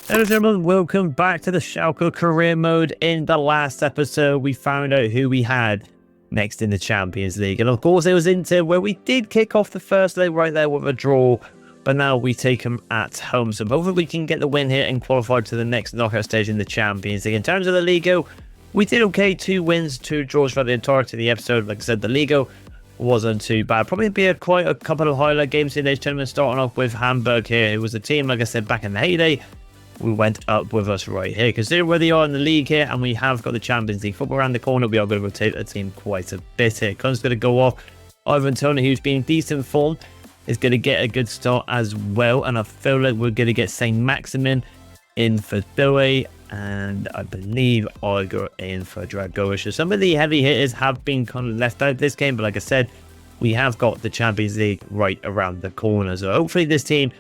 Hello gentlemen, welcome back to the Schalke career mode. In the last episode, we found out who we had next in the Champions League. And of course, it was Inter, where we did kick off the first leg right there with a draw. But now we take them at home. So hopefully we can get the win here and qualify to the next knockout stage in the Champions League. In terms of the Liga, we did okay. 2 wins, 2 draws for the entirety of the episode. Like I said, the Liga wasn't too bad. Probably be quite a couple of highlight games in this tournament, starting off with Hamburg here. It was a team, like I said, back in the heyday. We went up with us right here. Considering where they are in the league here, and we have got the Champions League football around the corner, we are going to rotate the team quite a bit here. Con's going to go off. Ivan Toney, who's been in decent form, is going to get a good start as well. And I feel like we're going to get Saint Maximin in for Douay, and I believe Igor in for Dragovic. So some of the heavy hitters have been kind of left out this game, but like I said, we have got the Champions League right around the corner. So hopefully this team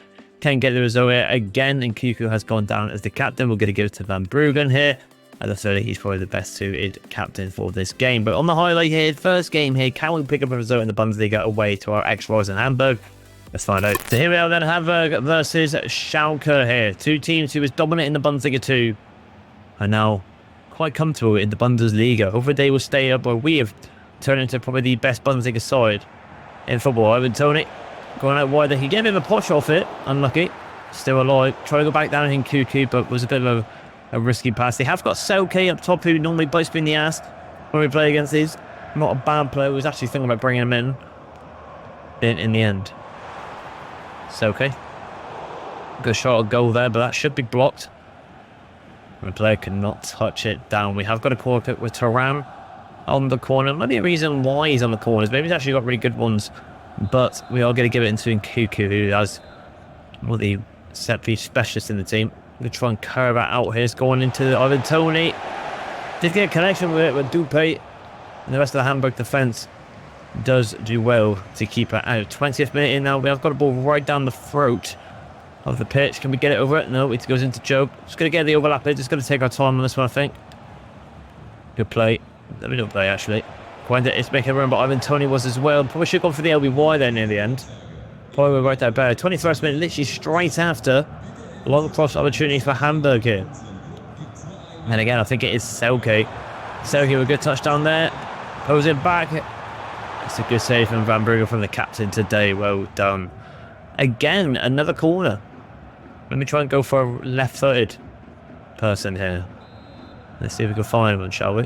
can get the result here again, and Cuckoo has gone down as the captain. We're going to give it to Van Bruggen here. As I said, he's probably the best suited captain for this game. But on the highlight here, first game here, can we pick up a result in the Bundesliga away to our ex-rivals in Hamburg? Let's find out. So here we are then, Hamburg versus Schalke here. 2 teams who was dominant in the Bundesliga 2 are now quite comfortable in the Bundesliga. Hopefully they will stay up, or we have turned into probably the best Bundesliga side in football. Ivan Toney going out wide there. He gave him a push off it. Unlucky. Still alive. Trying to go back down in Cuckoo, but was a bit of a risky pass. They have got Schalke up top, who normally bites me in the ass when we play against these. Not a bad player. We was actually thinking about bringing him in the end. Schalke. Good shot at goal there, but that should be blocked. The player cannot touch it down. We have got a corner with Turan on the corner. Maybe a reason why he's on the corners. Maybe he's actually got really good ones. But we are going to give it into Cuckoo, who has one of the set piece specialists in the team. I'm going to try and curve that out here. It's going into Ivan Toney. Did get a connection with it, but Dupé and the rest of the Hamburg defence does do well to keep it out. 20th minute in now. We have got a ball right down the throat of the pitch. Can we get it over it? No, it goes into Joe. Just going to get the overlap here. Just going to take our time on this one, I think. Good play. Let me not play, actually. It's making room, but Ivan Toney was as well. Probably should have gone for the LBY there near the end. Probably right there better. 21st minute, literally straight after. Long cross opportunity for Hamburg here. And again, I think it is Schalke. Schalke with a good touchdown there. Pose it back. It's a good save from Van Bruggen from the captain today. Well done. Again, another corner. Let me try and go for a left-footed person here. Let's see if we can find one, shall we?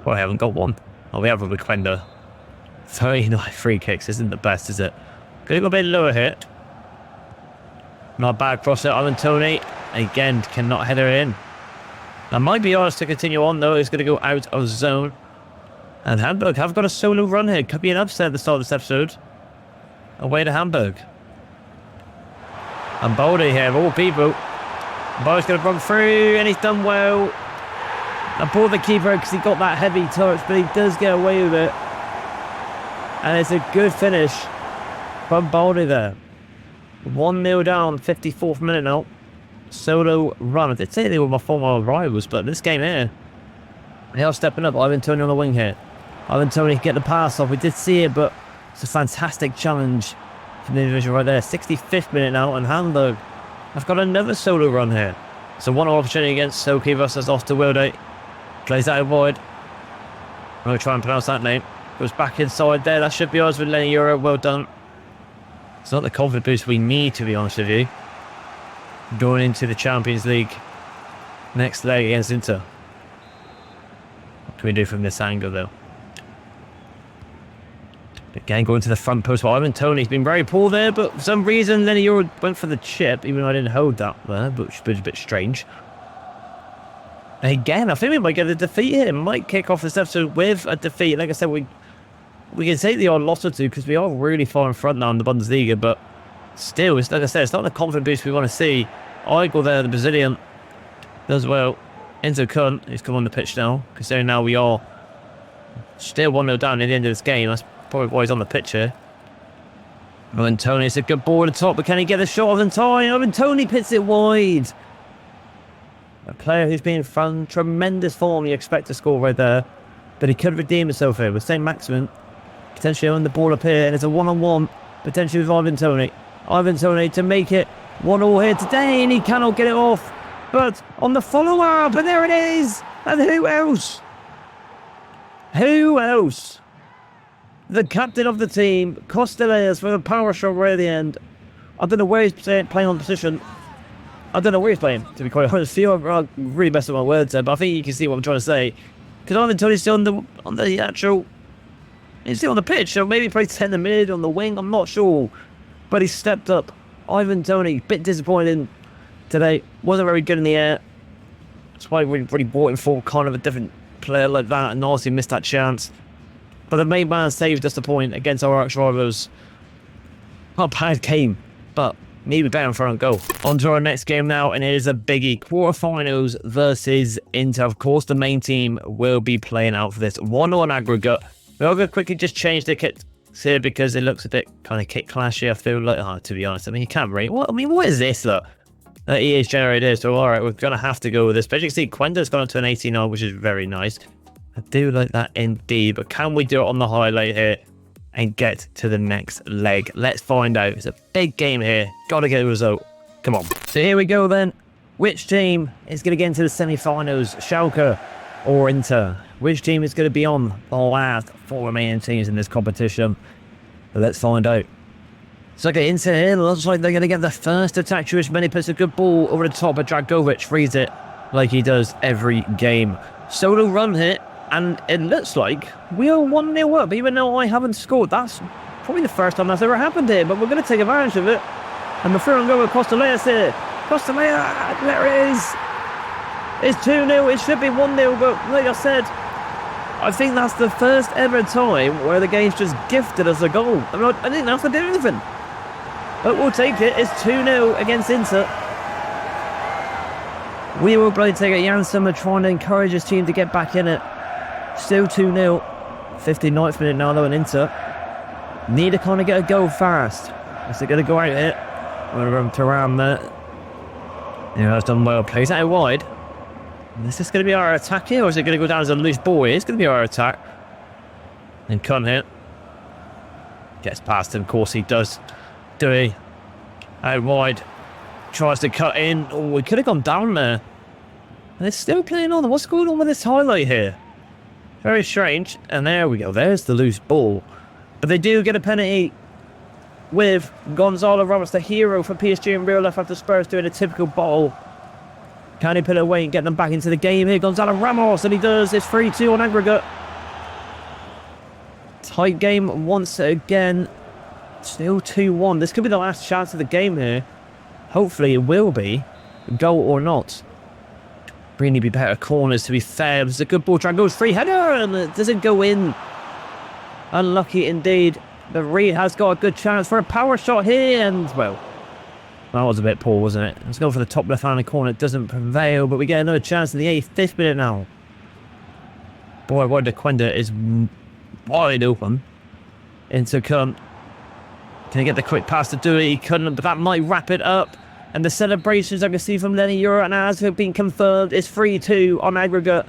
Well, I haven't got one. Oh, we have a Quenda. 39 free kicks isn't the best, is it? Could have got a bit lower here. Not bad cross it. Ivan Toney again cannot header in. That might be ours to continue on though. It's going to go out of zone. And Hamburg have got a solo run here. Could be an upset at the start of this episode. Away to Hamburg. And Baldy here, of all people. Baldy's going to run through, and he's done well. I bought the keeper because he got that heavy touch, but he does get away with it. And it's a good finish from Baldy there. 1-0 down, 54th minute now. Solo run. I did say they were my former rivals, but this game here, they are stepping up. Ivan Toney on the wing here. Ivan Toney get the pass off. We did see it, but it's a fantastic challenge from the individual right there. 65th minute now, and Hamburg have got another solo run here. So one opportunity against Schalke versus Osterwilde. Plays out wide. I'm going to try and pronounce that name. Goes back inside there. That should be ours with Lenny Euro. Well done. It's not the confidence boost we need, to be honest with you. Going into the Champions League next leg against Inter. What can we do from this angle, though? Again, going to the front post. Well, Ivan Toney's been very poor there, but for some reason, Lenny Euro went for the chip, even though I didn't hold that there, which was a bit strange. Again, I think we might get a defeat here. Might kick off this episode with a defeat. Like I said, we can take the odd loss or two because we are really far in front now in the Bundesliga. But still, it's, like I said, it's not the confident boost we want to see. Igor there, the Brazilian, does well. Enzo Kun, who's come on the pitch now. Considering now we are still 1-0 down at the end of this game. That's probably why he's on the pitch here. Ivan Toney, it's a good ball at the top, but can he get a shot of time? Ivan Toney pits it wide. A player who's been in tremendous form, you expect to score right there. But he could redeem himself here with Saint Maximin. Potentially on the ball up here, and it's a one-on-one. Potentially with Ivan Toney. Ivan Toney to make it 1-1 here today, and he cannot get it off. But on the follow-up, and there it is! And who else? Who else? The captain of the team, Costelez, for the power shot right at the end. I don't know where he's playing on the position. I don't know where he's playing, to be quite honest. I'm really messing up my words there, but I think you can see what I'm trying to say. Because Ivan Toney's still on the actual... He's still on the pitch, so maybe he plays 10 in the mid on the wing, I'm not sure. But he stepped up. Ivan Toney, bit disappointing today. Wasn't very good in the air. That's why we really brought him for kind of a different player like that, and obviously missed that chance. But the main man saved us the point against our arch-rivals. Not a bad game, but maybe better in front goal. On to our next game now, and it is a biggie. Quarterfinals versus Inter. Of course, the main team will be playing out for this 1-1 aggregate. We're going to quickly just change the kit here because it looks a bit kind of kit clashy. I feel like, to be honest, I mean, you can't rate. What is this, look? EA's generated so alright, we're going to have to go with this. But as you can see, Quenda's gone up to an 89, which is very nice. I do like that indeed, but can we do it on the highlight here and get to the next leg? Let's find out. It's a big game here. Got to get a result. Come on. So here we go then. Which team is going to get into the semi-finals? Schalke or Inter? Which team is going to be on the last 4 remaining teams in this competition? Let's find out. So okay, Inter here. Looks like they're going to get the first attack. Many puts a good ball over the top, but Dragovic frees it like he does every game. Solo run here. And it looks like we are 1-0 up, even though I haven't scored. That's probably the first time that's ever happened here, but we're going to take advantage of it. And the throw and go with Costelez here. Costelez, there it is. It's 2-0, it should be 1-0, but like I said, I think that's the first ever time where the game's just gifted us a goal. I didn't have to do anything. But we'll take it. It's 2-0 against Inter. We will probably take it. Janssen are trying to encourage his team to get back in it. Still 2-0. 59th minute now though, and Inter need to kind of get a goal fast. Is it going to go out here? I'm going to run Thuram there. Yeah, that's done well. Plays out wide. Is this going to be our attack here, or is it going to go down as a loose ball? It's going to be our attack. And come here. Gets past him. Of course he does. Do he? Out wide. Tries to cut in. Oh, we could have gone down there. And it's still playing on. What's going on with this highlight here? Very strange. And there we go. There's the loose ball. But they do get a penalty with Gonzalo Ramos, the hero for PSG in real life, after Spurs doing a typical bottle. Can he put it away and get them back into the game here? Gonzalo Ramos, and he does. It's 3-2 on aggregate. Tight game once again. Still 2-1. This could be the last chance of the game here. Hopefully it will be. Goal or not. Really be better corners, to be fair. It's a good ball. Try and goes free header, and it doesn't go in. Unlucky indeed. The Reed has got a good chance for a power shot here, and well, that was a bit poor, wasn't it? Let's go for the top left-hand corner. It doesn't prevail, but we get another chance in the 85th minute now. Boy, Wanda Quenda is wide open. Into come. Can he get the quick pass to do it? He couldn't, but that might wrap it up. And the celebrations I can see from Lenny Euro and as have been confirmed. It's 3-2 on aggregate.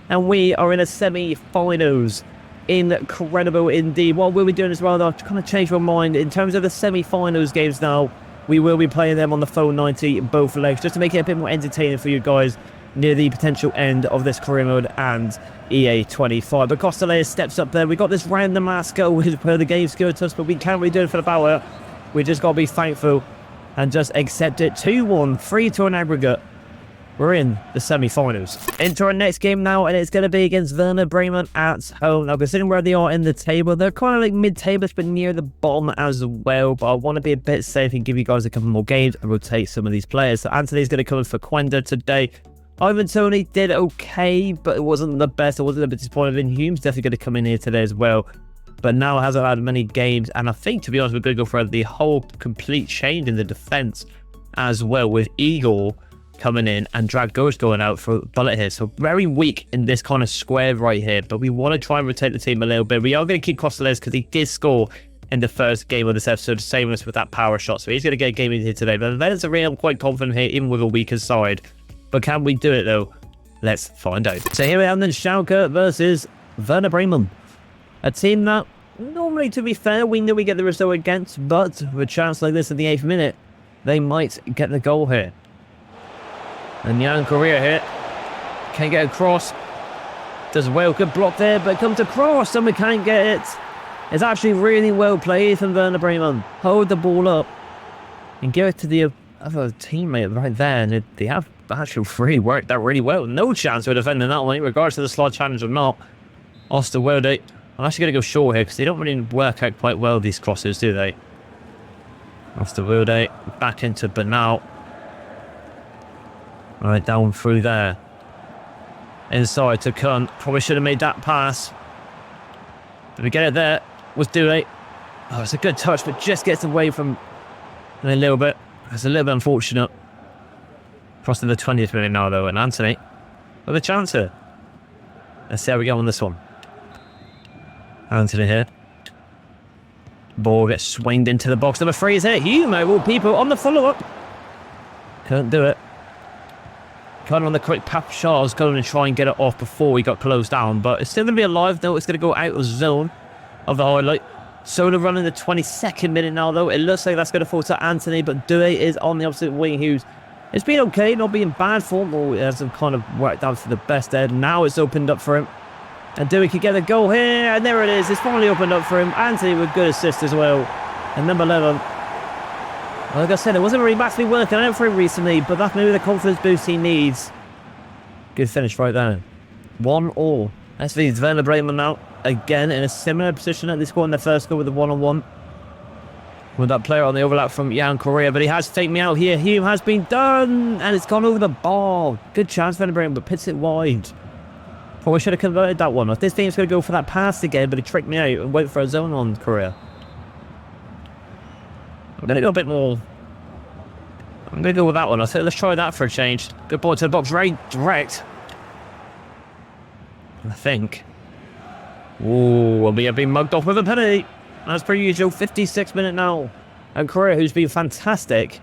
And we are in a semi-finals. Incredible indeed. What we'll be doing as well, though, I've kind of changed my mind. In terms of the semi-finals games now, we will be playing them on the phone 90 both legs, just to make it a bit more entertaining for you guys near the potential end of this career mode and EA 25. But Costelez steps up there. We got this random ass goal where the game's good to us, but we can't really do it for the power. We just got to be thankful and just accept it. 2-1, 3-2 on aggregate. We're in the semi-finals. Into our next game now, and it's going to be against Werder Bremen at home. Now, considering where they are in the table, they're kind of like mid-tablish, but near the bottom as well. But I want to be a bit safe and give you guys a couple more games and rotate some of these players. So Anthony's going to come in for Quenda today. Ivan Toney did okay, but it wasn't the best. I wasn't a bit disappointed in Hume's definitely going to come in here today as well. But now hasn't had many games, and I think, to be honest, we're going to go for the whole complete change in the defence as well, with Igor coming in and Dragovic going out for Bullet here. So very weak in this kind of square right here, but we want to try and rotate the team a little bit. We are going to keep Costelez because he did score in the first game of this episode, same as with that power shot. So he's going to get a game in here today. But Venezia, I'm quite confident here, even with a weaker side. But can we do it though? Let's find out. So here we are then, Schalke versus Werder Bremen. A team that normally, to be fair, we knew we get the result against, but with a chance like this in the 8th minute, they might get the goal here. And Jan Korea here. Can't get across. Does well, good block there, but comes across and we can't get it. It's actually really well played from Werder Bremen. Hold the ball up and give it to the other teammate right there. And they have actually really worked that really well. No chance of defending that one, regardless of the slot challenge or not. Osterwelde. I'm actually going to go short here because they don't really work out quite well, these crosses, do they? Osterwelde back into Bernal. Right, down through there. Inside to Kuhn. Probably should have made that pass. Did we get it there? Was Due. Oh, it's a good touch, but just gets away from a little bit. It's a little bit unfortunate. Crossing the 20th minute now, though, and Anthony with a chance here. Let's see how we go on this one. Anthony here. Ball gets swinged into the box. Number 3 is here. Humo, all people on the follow-up. Couldn't do it. Kind of on the quick pass. Charles going to try and get it off before he got closed down, but it's still going to be alive, though. It's going to go out of zone of the highlight. Soda running the 22nd minute now, though. It looks like that's going to fall to Anthony, but Due is on the opposite wing, who's it's been okay, not being bad form, or it hasn't kind of worked out for the best there. Now it's opened up for him. And Dewey could get a goal here, and there it is. It's finally opened up for him. Anthony with good assist as well. And number 11. Like I said, it wasn't really massively working out for him recently, but that's maybe the confidence boost he needs. Good finish right there. 1-1. SV Werder Bremen now, again in a similar position that they scored in their first goal with the 1-on-1. With that player on the overlap from Jan Korea, but he has taken me out here. Hume has been done, and it's gone over the bar. Good chance for Werder Bremen, but pits it wide. Probably should have converted that one. If this team's going to go for that pass again, but he tricked me out and went for a zone on Korea. I'm going to go a bit more. I'm going to go with that one. I think let's try that for a change. Good ball to the box, very direct. I think. Ooh, we have been mugged off with a penalty. As per usual, 56th minute now. And Korea, who's been fantastic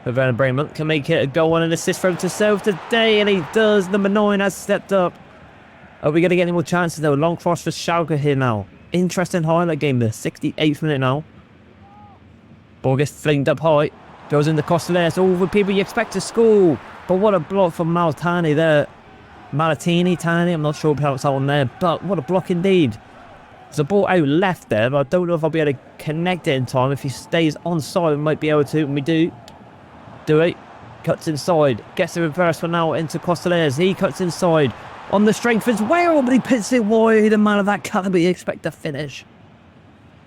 for Werder Bremen, can make it a goal and an assist for him to serve today, and he does. Number 9 has stepped up. Are we going to get any more chances though? Long cross for Schalke here now. Interesting highlight game there. 68th minute now. Ball gets flinged up high. Goes in the Costellers. All the people you expect to score. But what a block from Malatini there. Tani, I'm not sure how it's on there, but what a block indeed. There's a ball out left there, but I don't know if I'll be able to connect it in time. If he stays onside, we might be able to, and we do. Do it. Cuts inside. Gets the reverse one now into Costellers. He cuts inside. On the strength as well, but he pits it wide. A man of that caliber, you expect to finish.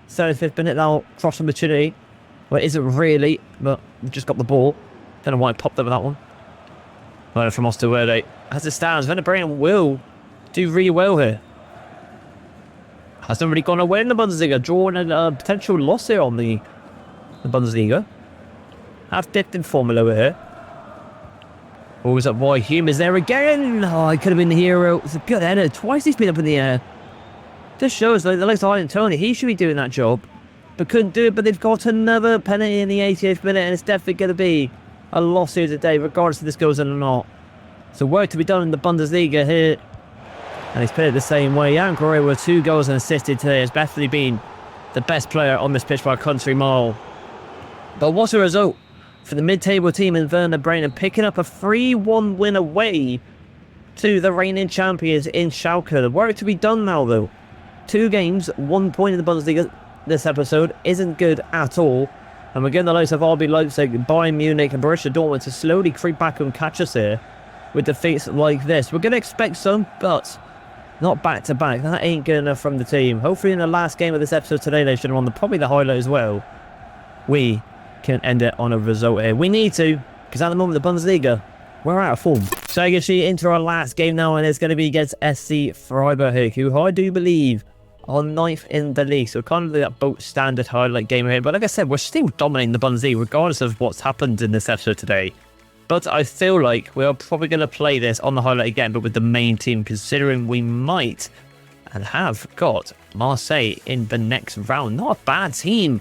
35th minute now. Cross opportunity. Well, it isn't really, but we've just got the ball. Don't know why I popped up with that one. Right from Osterwelde. As it stands, Werder Bremen will do really well here. Hasn't really gone away in the Bundesliga. Drawing a potential loss here on the Bundesliga. Have dipped in form over here. Always up wide. Hume is there again. Oh, he could have been the hero. It's a good header. Twice he's been up in the air. This shows like the likes of Ian Tony. He should be doing that job. But couldn't do it. But they've got another penalty in the 88th minute. And it's definitely going to be a loss here today, regardless if this goes in or not. So work to be done in the Bundesliga here. And he's played it the same way. Jan Korea with 2 goals and assisted today has definitely been the best player on this pitch by a country mile. But what's the result for the mid-table team in Werder Bremen, picking up a 3-1 win away to the reigning champions in Schalke. The work to be done now, though. 2 games, 1 point in the Bundesliga this episode isn't good at all. And we're getting the likes of RB Leipzig, Bayern Munich and Borussia Dortmund to slowly creep back and catch us here with defeats like this. We're going to expect some, but not back-to-back. That ain't good enough from the team. Hopefully in the last game of this episode today, they should have won probably the highlight as well. We can end it on a result here. We need to, because at the moment the Bundesliga, we're out of form. So you can see into our last game now, and it's going to be against SC Freiburg, who I do believe are 9th in the league. So kind of that boat standard highlight game here. But like I said, we're still dominating the Bundesliga regardless of what's happened in this episode today. But I feel like we're probably going to play this on the highlight again, but with the main team, considering we might and have got Marseille in the next round. Not a bad team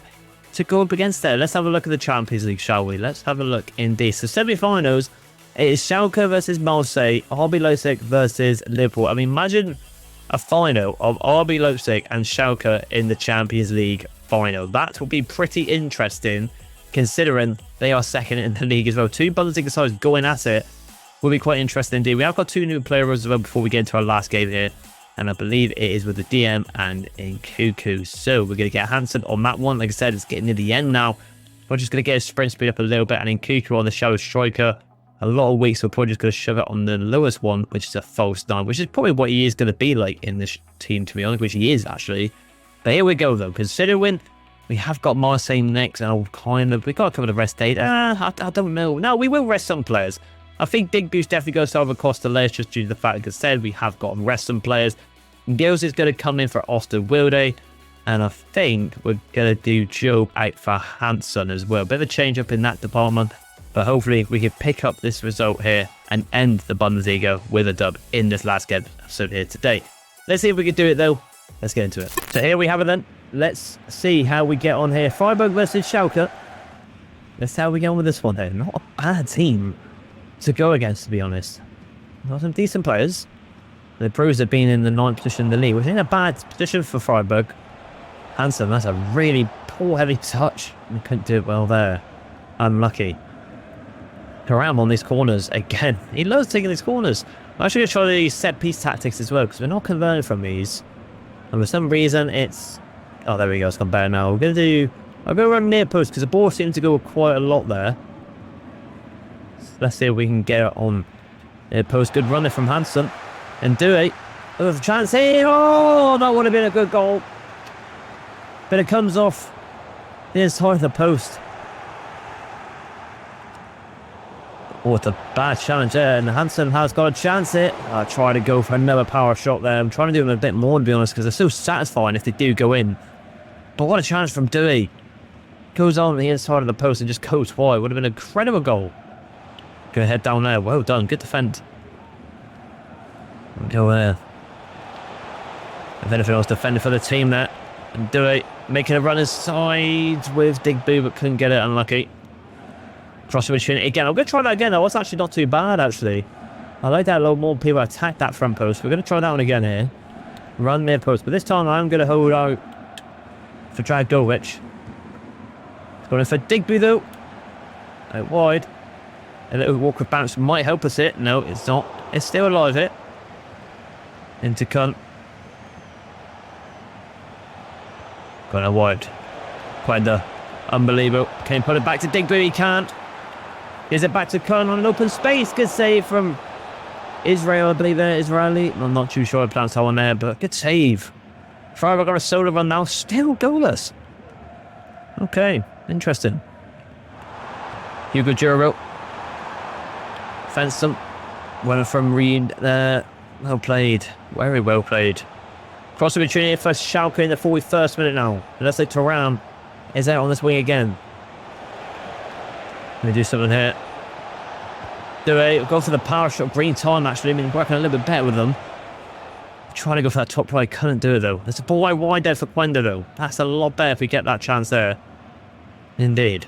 to go up against there. Let's have a look at the Champions League, shall we? Let's have a look indeed. So semi-finals, it is Schalke versus Marseille, RB Leipzig versus Liverpool. I mean, imagine a final of RB Leipzig and Schalke in the Champions League final. That will be pretty interesting, considering they are second in the league as well. 2 Bundesliga sides going at it. will be quite interesting indeed. We have got 2 new players as well before we get into our last game here. And I believe it is with the DM and in Cuckoo. So we're going to get Hansen on that one. Like I said, it's getting near the end now. We're just going to get his sprint speed up a little bit. And in Cuckoo on the Shadow Striker. A lot of weeks, we're probably just going to shove it on the lowest one, which is a false 9, which is probably what he is going to be like in this team, to be honest, which he is actually. But here we go, though. Considering we have got Marseille next, and I'll we got to cover the rest date. I don't know. No, we will rest some players. I think Digby's definitely going to start with Costa Layers just due to the fact, like I said, we have got to rest some players. Gills is going to come in for Austin Wilde, and I think we're going to do Joe out for Hansen as well. Bit of a change up in that department. But hopefully we can pick up this result here and end the Bundesliga with a dub in this last game episode here today. Let's see if we can do it though. Let's get into it. So here we have it then. Let's see how we get on here. Freiburg versus Schalke. Let's see how we get on with this one here. Not a bad team to go against, to be honest. Got some decent players. The Bruins have been in the 9th position in the league, which is in a bad position for Freiburg. Hansen, that's a really poor heavy touch. We couldn't do it well there. Unlucky. Around on these corners again. He loves taking these corners. I'm actually going to try these set piece tactics as well because we're not converting from these. And for some reason it's... Oh, there we go. It's gone better now. I'm going to run near post because the ball seems to go quite a lot there. So let's see if we can get it on near post. Good running from Hansen. And Dewey. There's a chance here. Oh, that would have been a good goal. But it comes off the inside of the post. Oh, it's a bad challenge there, and Hansen has got a chance here. I try to go for another power shot there. I'm trying to do them a bit more, to be honest, because they're so satisfying if they do go in. But what a chance from Dewey. Goes on the inside of the post and just goes wide. Would have been an incredible goal. Go ahead down there. Well done. Good defend. Go there. If anything else, defending for the team there. And Dewey making a run inside with Digby, but couldn't get it. Unlucky. Cross opportunity again. I'm going to try that again. That was actually not too bad, actually. I like that a little more people attack that front post. We're going to try that one again here. Run mid post. But this time I'm going to hold out for Dragovic. Going for Digby, though. Out wide. A little walk of bounce might help us hit. No, it's not. It's still alive here. Into Kuhn. Going out wide. Quenda. Unbelievable. Can he put it back to Digby? He can't. Is it back to Kuhn on an open space? Good save from Israel, I believe there. Israeli. I'm not too sure I pronounced that one there, but good save. Freiburg got a solo run now. Still goalless. Okay. Interesting. Hugo Giroud. Fenced them. Went from Reed there. Well played. Very well played. Cross opportunity for Schalke in the 41st minute now. And let's say Thuram is out on this wing again. Let me do something here. Go for the power shot. Green time, actually. I mean, working a little bit better with them. Trying to go for that top right. Couldn't do it, though. There's a ball wide there for Quenda, though. That's a lot better if we get that chance there. Indeed.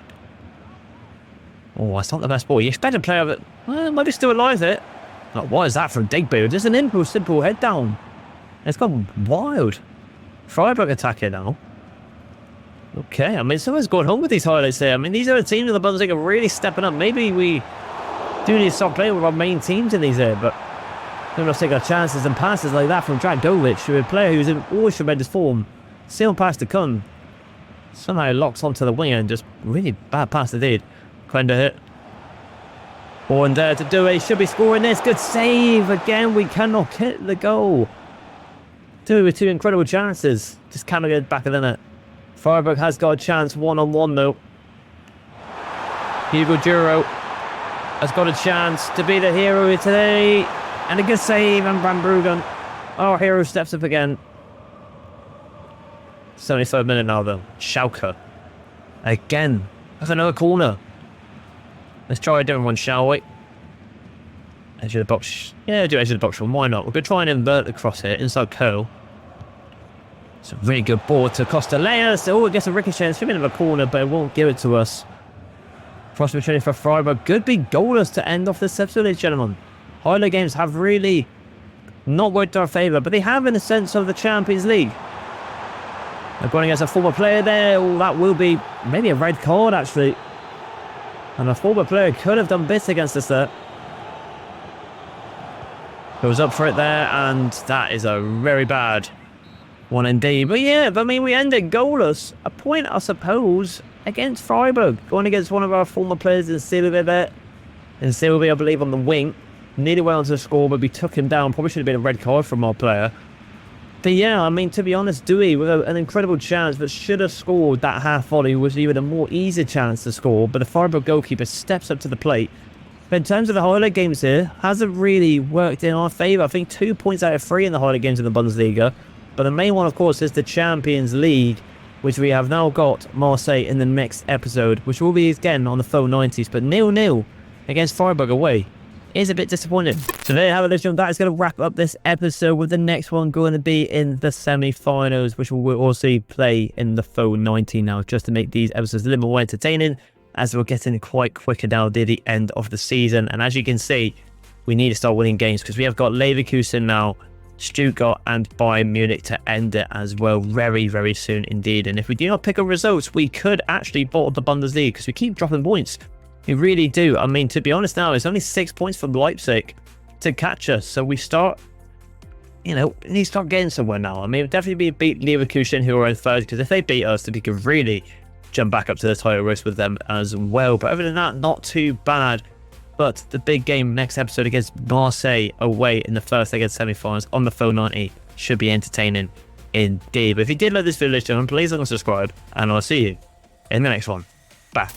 Oh, that's not the best ball. You expect a player of it. Well, might be still alive there. Like, what is that from Digby? Just an impulse, simple head down. It's gone wild. Freiburg attack here now. Okay, I mean, someone's going home with these highlights there. I mean, these are the teams in the Bundesliga really stepping up. Maybe we do need to start playing with our main teams in these here, but we're not taking our chances and passes like that from Dragovic, who is a player who's in always tremendous form. Still pass to Kuhn. Somehow locks onto the winger and just really bad pass indeed. Quenda hit. Ball in there to Dewey. Should be scoring this. Good save. Again, we cannot hit the goal. Dewey with 2 incredible chances. Just cannot get back of the net. Freiburg has got a chance one-on-one though. Hugo Giroud has got a chance to be the hero here today. And a good save, and Van Bruggen. Our hero steps up again. 73rd minute now though. Schalke. Again. That's another corner. Let's try a different one, shall we? Edge of the box. Yeah, do edge of the box one. Why not? We're going to try and invert the cross here. Inside curl. It's a really good ball to Costa Layers. Oh, it gets a ricochet. It's a bit of a corner, but it won't give it to us. Cross opportunity for Freiburg. Could be goalless to end off this episode, ladies and gentlemen. Highlight games have really not worked in our favour, but they have in the sense of the Champions League. They're going against a former player there. Oh, that will be maybe a red card, actually. And a former player could have done bits against us there. Goes up for it there, and that is a very bad one indeed. But yeah, I mean, we ended goalless. A point, I suppose, against Freiburg. Going against one of our former players in Silva. And Silva, I believe, on the wing. Nearly went on to score, but we took him down. Probably should have been a red card from our player. But yeah, I mean, to be honest, Dewey with an incredible chance, but should have scored that half volley, was even a more easy chance to score. But the Freiburg goalkeeper steps up to the plate. But in terms of the highlight games here, hasn't really worked in our favour. I think 2 points out of 3 in the highlight games in the Bundesliga. But the main one, of course, is the Champions League, which we have now got Marseille in the next episode, which will be again on the full 90s. But 0-0 against Freiburg away is a bit disappointing. So there you have it, ladies and gentlemen. That is going to wrap up this episode, with the next one going to be in the semi-finals, which we'll also play in the full 90 now, just to make these episodes a little more entertaining, as we're getting quite quicker now near the end of the season. And as you can see, we need to start winning games, because we have got Leverkusen now, Stuttgart and Bayern Munich to end it as well very, very soon indeed. And if we do not pick up results, we could actually bottle the Bundesliga, because we keep dropping points. We really do. I mean, to be honest now, it's only 6 points from Leipzig to catch us. So we start, you know, we need to start getting somewhere now. I mean, it'll definitely be beat Leverkusen, who are in third, because if they beat us, then we could really jump back up to the title race with them as well. But other than that, not too bad. But the big game next episode against Marseille away in the first leg of semi-finals on the full 90 should be entertaining indeed. But if you did like this video, please like and subscribe, and I'll see you in the next one. Bye.